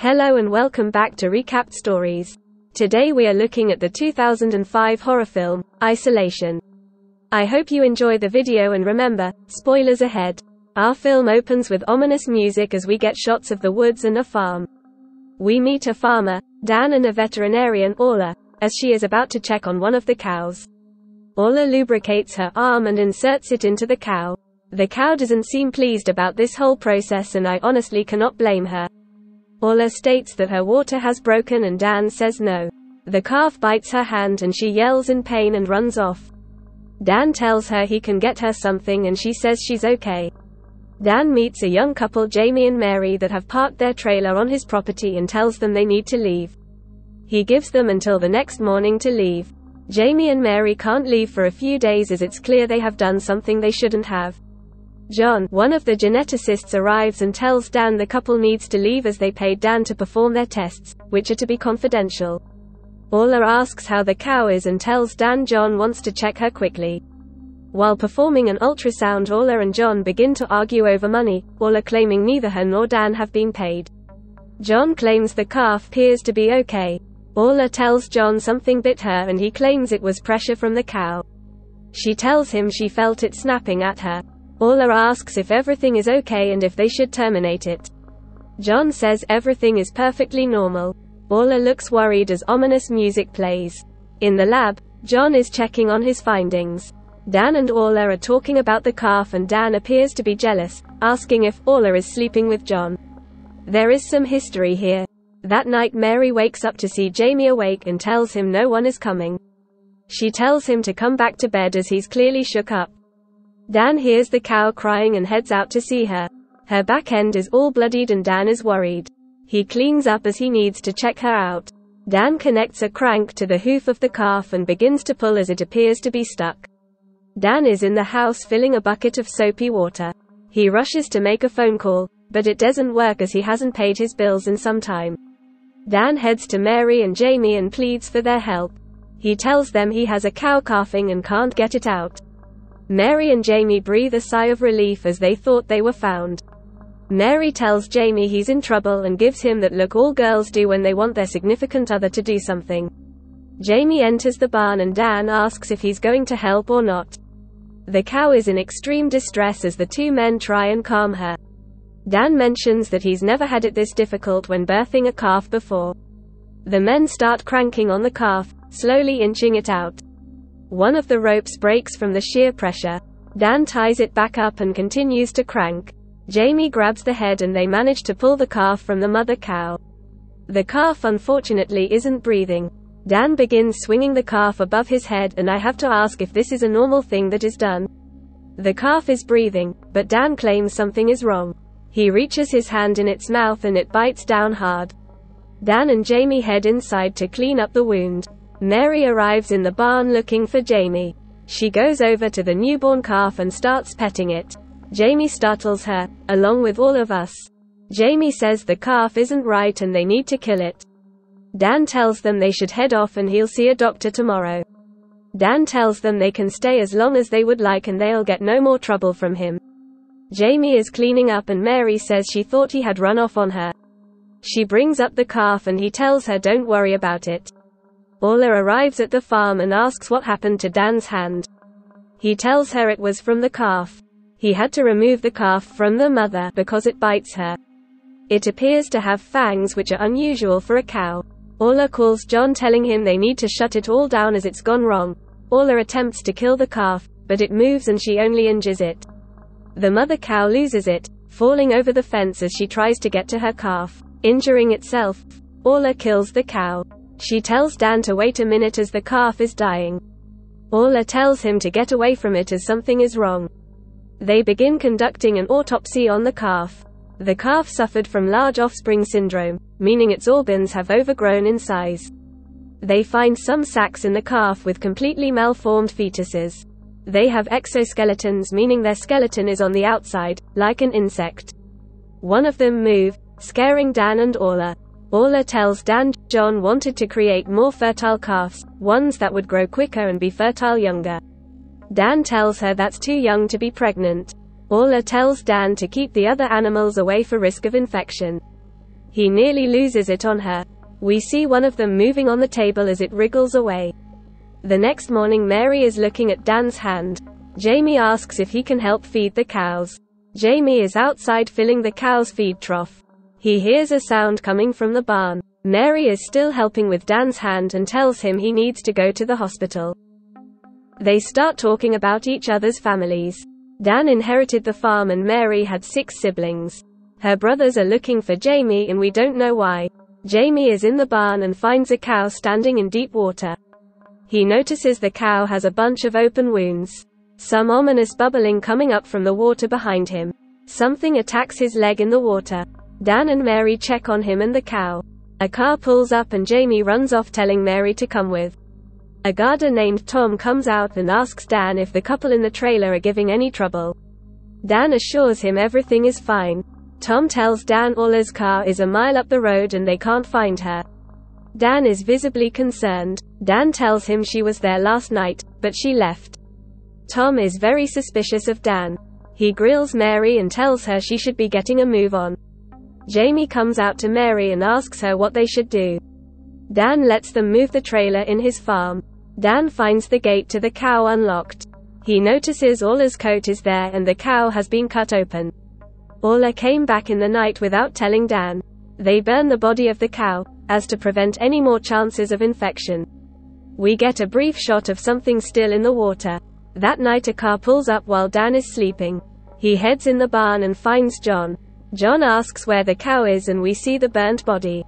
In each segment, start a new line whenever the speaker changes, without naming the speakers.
Hello and welcome back to Recapped Stories. Today we are looking at the 2005 horror film, Isolation. I hope you enjoy the video and remember, spoilers ahead. Our film opens with ominous music as we get shots of the woods and a farm. We meet a farmer, Dan, and a veterinarian, Orla, as she is about to check on one of the cows. Orla lubricates her arm and inserts it into the cow. The cow doesn't seem pleased about this whole process, and I honestly cannot blame her. Orla states that her water has broken and Dan says no. The calf bites her hand and she yells in pain and runs off. Dan tells her he can get her something and she says she's okay. Dan meets a young couple, Jamie and Mary, that have parked their trailer on his property and tells them they need to leave. He gives them until the next morning to leave. Jamie and Mary can't leave for a few days as it's clear they have done something they shouldn't have. John, one of the geneticists, arrives and tells Dan the couple needs to leave as they paid Dan to perform their tests, which are to be confidential. Orla asks how the cow is and tells Dan John wants to check her quickly. While performing an ultrasound, Orla and John begin to argue over money, Orla claiming neither her nor Dan have been paid. John claims the calf appears to be okay. Orla tells John something bit her and he claims it was pressure from the cow. She tells him she felt it snapping at her. Orla asks if everything is okay and if they should terminate it. John says everything is perfectly normal. Orla looks worried as ominous music plays. In the lab, John is checking on his findings. Dan and Orla are talking about the calf and Dan appears to be jealous, asking if Orla is sleeping with John. There is some history here. That night Mary wakes up to see Jamie awake and tells him no one is coming. She tells him to come back to bed as he's clearly shook up. Dan hears the cow crying and heads out to see her. Her back end is all bloodied and Dan is worried. He cleans up as he needs to check her out. Dan connects a crank to the hoof of the calf and begins to pull as it appears to be stuck. Dan is in the house filling a bucket of soapy water. He rushes to make a phone call, but it doesn't work as he hasn't paid his bills in some time. Dan heads to Mary and Jamie and pleads for their help. He tells them he has a cow calving and can't get it out. Mary and Jamie breathe a sigh of relief as they thought they were found. Mary tells Jamie he's in trouble and gives him that look all girls do when they want their significant other to do something. Jamie enters the barn and Dan asks if he's going to help or not. The cow is in extreme distress as the two men try and calm her. Dan mentions that he's never had it this difficult when birthing a calf before. The men start cranking on the calf, slowly inching it out. One of the ropes breaks from the sheer pressure. Dan ties it back up and continues to crank. Jamie grabs the head and they manage to pull the calf from the mother cow. The calf unfortunately isn't breathing. Dan begins swinging the calf above his head and I have to ask if this is a normal thing that is done. The calf is breathing, but Dan claims something is wrong. He reaches his hand in its mouth and it bites down hard. Dan and Jamie head inside to clean up the wound. Mary arrives in the barn looking for Jamie. She goes over to the newborn calf and starts petting it. Jamie startles her, along with all of us. Jamie says the calf isn't right and they need to kill it. Dan tells them they should head off and he'll see a doctor tomorrow. Dan tells them they can stay as long as they would like and they'll get no more trouble from him. Jamie is cleaning up and Mary says she thought he had run off on her. She brings up the calf and he tells her don't worry about it. Orla arrives at the farm and asks what happened to Dan's hand. He tells her it was from the calf. He had to remove the calf from the mother because it bites her. It appears to have fangs which are unusual for a cow. Orla calls John telling him they need to shut it all down as it's gone wrong. Orla attempts to kill the calf, but it moves and she only injures it. The mother cow loses it, falling over the fence as she tries to get to her calf, injuring itself. Orla kills the cow. She tells Dan to wait a minute as the calf is dying. Orla tells him to get away from it as something is wrong. They begin conducting an autopsy on the calf. The calf suffered from large offspring syndrome, meaning its organs have overgrown in size. They find some sacs in the calf with completely malformed fetuses. They have exoskeletons, meaning their skeleton is on the outside, like an insect. One of them moves, scaring Dan and Orla. Orla tells Dan John wanted to create more fertile calves, ones that would grow quicker and be fertile younger. Dan tells her that's too young to be pregnant. Orla tells Dan to keep the other animals away for risk of infection. He nearly loses it on her. We see one of them moving on the table as it wriggles away. The next morning Mary is looking at Dan's hand. Jamie asks if he can help feed the cows. Jamie is outside filling the cow's feed trough. He hears a sound coming from the barn. Mary is still helping with Dan's hand and tells him he needs to go to the hospital. They start talking about each other's families. Dan inherited the farm and Mary had 6 siblings. Her brothers are looking for Jamie and we don't know why. Jamie is in the barn and finds a cow standing in deep water. He notices the cow has a bunch of open wounds. Some ominous bubbling coming up from the water behind him. Something attacks his leg in the water. Dan and Mary check on him and the cow. A car pulls up and Jamie runs off telling Mary to come with. A gardener named Tom comes out and asks Dan if the couple in the trailer are giving any trouble. Dan assures him everything is fine. Tom tells Dan Orla's car is a mile up the road and they can't find her. Dan is visibly concerned. Dan tells him she was there last night, but she left. Tom is very suspicious of Dan. He grills Mary and tells her she should be getting a move on. Jamie comes out to Mary and asks her what they should do. Dan lets them move the trailer in his farm. Dan finds the gate to the cow unlocked. He notices Orla's coat is there and the cow has been cut open. Orla came back in the night without telling Dan. They burn the body of the cow, as to prevent any more chances of infection. We get a brief shot of something still in the water. That night a car pulls up while Dan is sleeping. He heads in the barn and finds John. John asks where the cow is and we see the burnt body.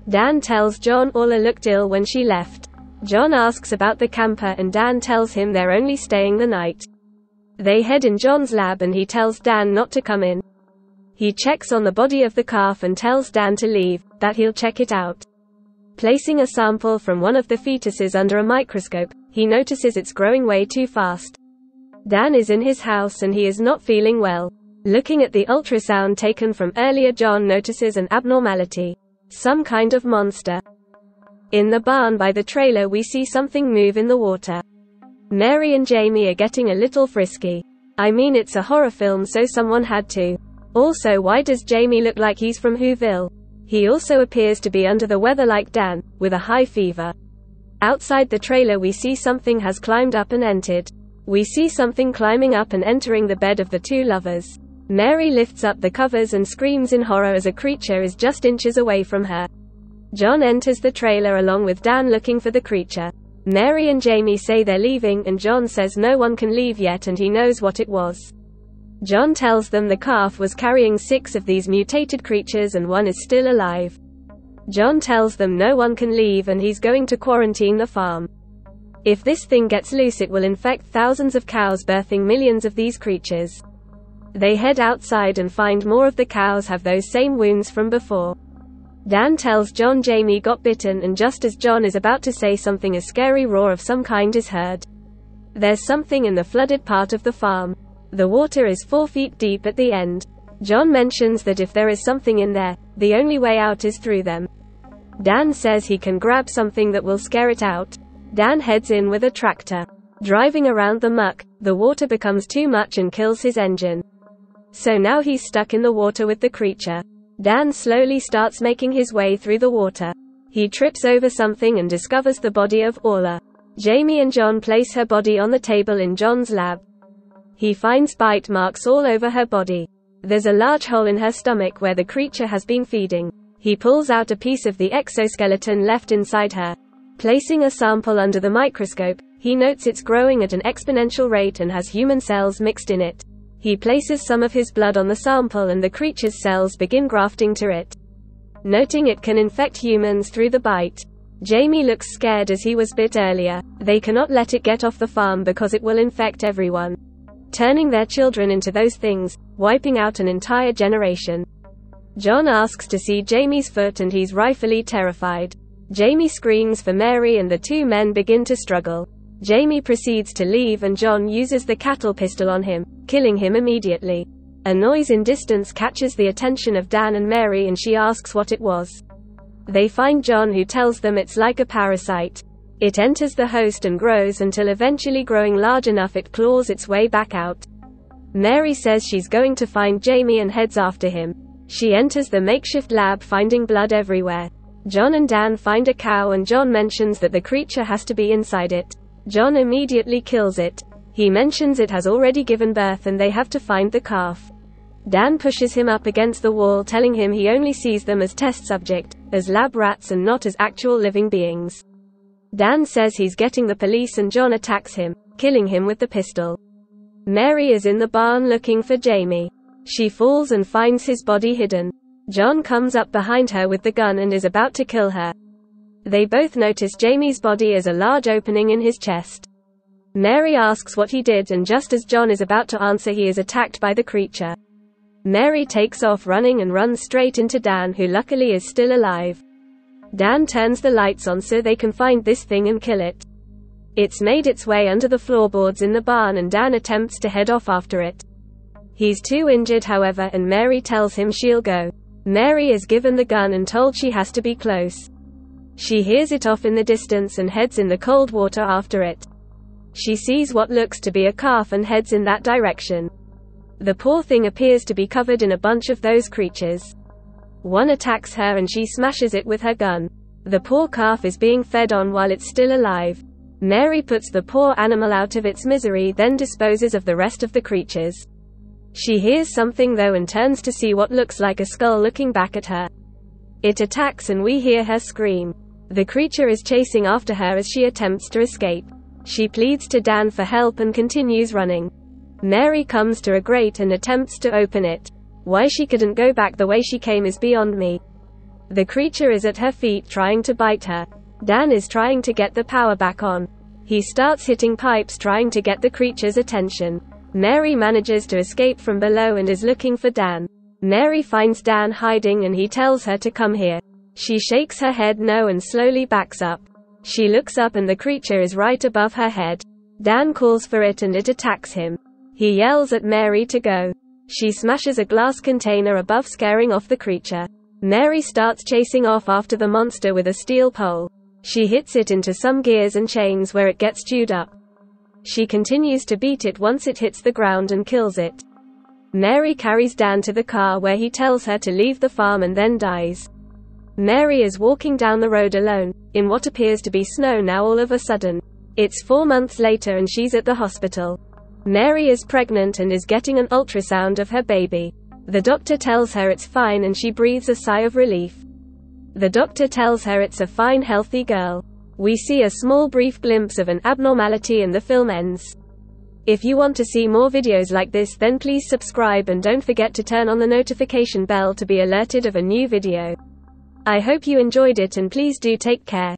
Dan tells John Orla looked ill when she left. John asks about the camper and Dan tells him they're only staying the night. They head in John's lab and he tells Dan not to come in. He checks on the body of the calf and tells Dan to leave, that he'll check it out. Placing a sample from one of the fetuses under a microscope, he notices it's growing way too fast. Dan is in his house and he is not feeling well. Looking at the ultrasound taken from earlier, John notices an abnormality. Some kind of monster. In the barn by the trailer we see something move in the water. Mary and Jamie are getting a little frisky. I mean, it's a horror film, so someone had to. Also, why does Jamie look like he's from Whoville? He also appears to be under the weather like Dan, with a high fever. Outside the trailer we see something has climbed up and entered. We see something climbing up and entering the bed of the 2 lovers. Mary lifts up the covers and screams in horror as a creature is just inches away from her. John enters the trailer along with Dan looking for the creature. Mary and Jamie say they're leaving and John says no one can leave yet and he knows what it was. John tells them the calf was carrying 6 of these mutated creatures and one is still alive. John tells them no one can leave and he's going to quarantine the farm. If this thing gets loose it will infect thousands of cows, birthing millions of these creatures. They head outside and find more of the cows have those same wounds from before. Dan tells John Jamie got bitten and just as John is about to say something a scary roar of some kind is heard. There's something in the flooded part of the farm. The water is 4 feet deep at the end. John mentions that if there is something in there, the only way out is through them. Dan says he can grab something that will scare it out. Dan heads in with a tractor. Driving around the muck, the water becomes too much and kills his engine. So now he's stuck in the water with the creature. Dan slowly starts making his way through the water. He trips over something and discovers the body of Orla. Jamie and John place her body on the table in John's lab. He finds bite marks all over her body. There's a large hole in her stomach where the creature has been feeding. He pulls out a piece of the exoskeleton left inside her. Placing a sample under the microscope, he notes it's growing at an exponential rate and has human cells mixed in it. He places some of his blood on the sample and the creature's cells begin grafting to it. Noting it can infect humans through the bite. Jamie looks scared as he was bit earlier. They cannot let it get off the farm because it will infect everyone, turning their children into those things, wiping out an entire generation. John asks to see Jamie's foot and he's rightfully terrified. Jamie screams for Mary and the 2 men begin to struggle. Jamie proceeds to leave and John uses the cattle pistol on him, killing him immediately. A noise in distance catches the attention of Dan and Mary and she asks what it was. They find John who tells them it's like a parasite. It enters the host and grows until eventually growing large enough it claws its way back out. Mary says she's going to find Jamie and heads after him. She enters the makeshift lab finding blood everywhere. John and Dan find a cow and John mentions that the creature has to be inside it. John immediately kills it. He mentions it has already given birth and they have to find the calf. Dan pushes him up against the wall, telling him he only sees them as test subject, as lab rats and not as actual living beings. Dan says he's getting the police and John attacks him, killing him with the pistol. Mary is in the barn looking for Jamie. She falls and finds his body hidden. John comes up behind her with the gun and is about to kill her. They both notice Jamie's body as a large opening in his chest. Mary asks what he did, and just as John is about to answer, he is attacked by the creature. Mary takes off running and runs straight into Dan, who luckily is still alive. Dan turns the lights on so they can find this thing and kill it. It's made its way under the floorboards in the barn and Dan attempts to head off after it. He's too injured, however, and Mary tells him she'll go. Mary is given the gun and told she has to be close. She hears it off in the distance and heads in the cold water after it. She sees what looks to be a calf and heads in that direction. The poor thing appears to be covered in a bunch of those creatures. One attacks her and she smashes it with her gun. The poor calf is being fed on while it's still alive. Mary puts the poor animal out of its misery, then disposes of the rest of the creatures. She hears something though and turns to see what looks like a skull looking back at her. It attacks and we hear her scream. The creature is chasing after her as she attempts to escape. She pleads to Dan for help and continues running. Mary comes to a grate and attempts to open it. Why she couldn't go back the way she came is beyond me. The creature is at her feet trying to bite her. Dan is trying to get the power back on. He starts hitting pipes trying to get the creature's attention. Mary manages to escape from below and is looking for Dan. Mary finds Dan hiding and he tells her to come here. She shakes her head no and slowly backs up. She looks up and the creature is right above her head. Dan calls for it and it attacks him. He yells at Mary to go. She smashes a glass container above, scaring off the creature. Mary starts chasing off after the monster with a steel pole. She hits it into some gears and chains where it gets chewed up. She continues to beat it once it hits the ground and kills it. Mary carries Dan to the car where he tells her to leave the farm and then dies. Mary is walking down the road alone, in what appears to be snow now all of a sudden. It's 4 months later and she's at the hospital. Mary is pregnant and is getting an ultrasound of her baby. The doctor tells her it's fine and she breathes a sigh of relief. The doctor tells her it's a fine, healthy girl. We see a small brief glimpse of an abnormality and the film ends. If you want to see more videos like this, then please subscribe and don't forget to turn on the notification bell to be alerted of a new video. I hope you enjoyed it and please do take care.